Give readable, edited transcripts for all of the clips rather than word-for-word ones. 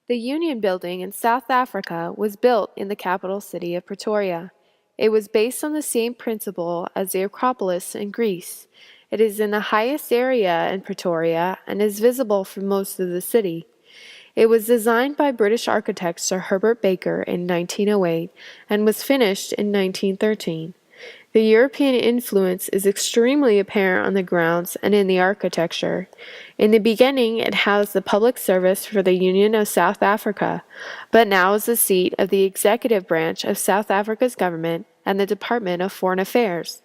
The Union Building in South Africa was built in the capital city of Pretoria. It was based on the same principle as the Acropolis in Greece. It is in the highest area in Pretoria and is visible from most of the city. It was designed by British architect Sir Herbert Baker in 1908 and was finished in 1913. The European influence is extremely apparent on the grounds and in the architecture. In the beginning, it housed the public service for the Union of South Africa, but now is the seat of the executive branch of South Africa's government and the Department of Foreign Affairs.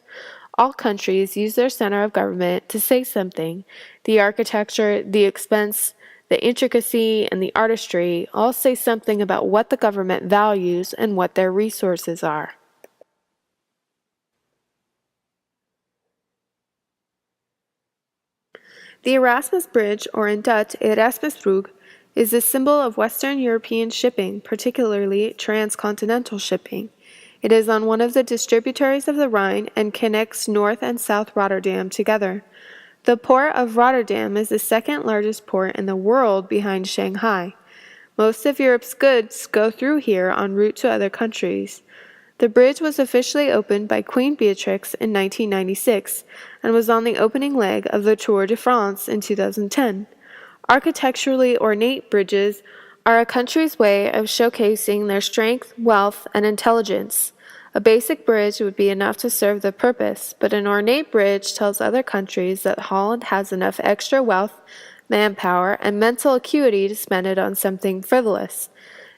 All countries use their center of government to say something. The architecture, the expense, the intricacy, and the artistry all say something about what the government values and what their resources are. The Erasmus Bridge, or in Dutch Erasmusbrug, is a symbol of Western European shipping, particularly transcontinental shipping. It is on one of the distributaries of the Rhine and connects North and South Rotterdam together. The port of Rotterdam is the second largest port in the world behind Shanghai. Most of Europe's goods go through here en route to other countries. The bridge was officially opened by Queen Beatrix in 1996 and was on the opening leg of the Tour de France in 2010. Architecturally ornate bridges are a country's way of showcasing their strength, wealth, and intelligence. A basic bridge would be enough to serve the purpose, but an ornate bridge tells other countries that Holland has enough extra wealth, manpower, and mental acuity to spend it on something frivolous.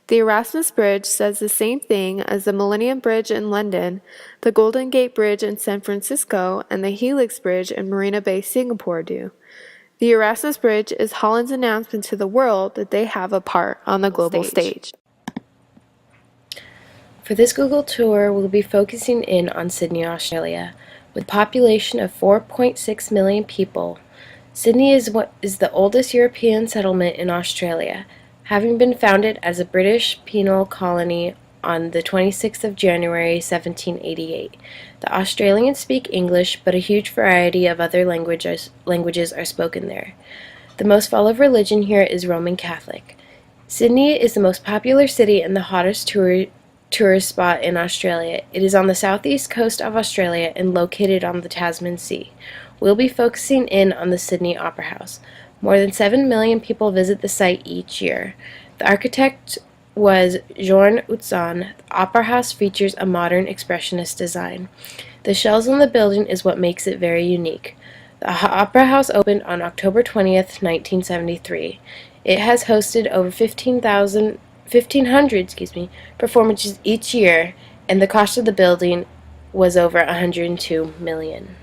The Erasmus Bridge says the same thing as the Millennium Bridge in London, the Golden Gate Bridge in San Francisco, and the Helix Bridge in Marina Bay, Singapore do. The Erasmus Bridge is Holland's announcement to the world that they have a part on the global stage. For this Google tour, we'll be focusing in on Sydney, Australia. With a population of 4.6 million people, Sydney is the oldest European settlement in Australia, having been founded as a British penal colony on the 26th of January 1788. The Australians speak English, but a huge variety of other languages are spoken there. The most followed religion here is Roman Catholic. Sydney is the most popular city and the hottest tourist spot in Australia. It is on the southeast coast of Australia and located on the Tasman Sea. We'll be focusing in on the Sydney Opera House. More than 7 million people visit the site each year. The architect was Jorn Utzon. The Opera House features a modern expressionist design. The shells on the building is what makes it very unique. The Opera House opened on October 20th, 1973. It has hosted over 1,500 performances each year, and the cost of the building was over $102 million.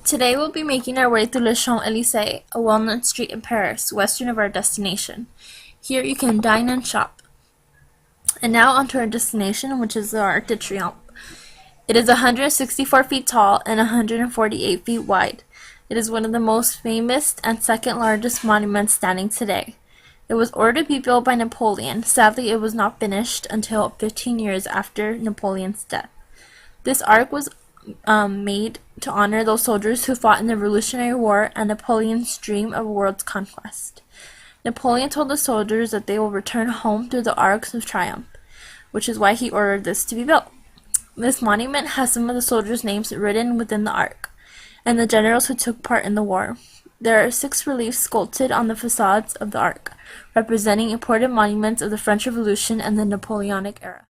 Today we'll be making our way through Les Champs-Élysées, a well-known street in Paris, western of our destination. Here you can dine and shop. And now onto our destination, which is the Arc de Triomphe. It is 164 feet tall and 148 feet wide. It is one of the most famous and second largest monuments standing today. It was ordered to be built by Napoleon. Sadly, it was not finished until 15 years after Napoleon's death. This arc was made to honor those soldiers who fought in the Revolutionary War and Napoleon's dream of world conquest. Napoleon told the soldiers that they will return home through the Arcs of Triumph, which is why he ordered this to be built. This monument has some of the soldiers' names written within the arc, and the generals who took part in the war. There are 6 reliefs sculpted on the facades of the arc, representing important monuments of the French Revolution and the Napoleonic era.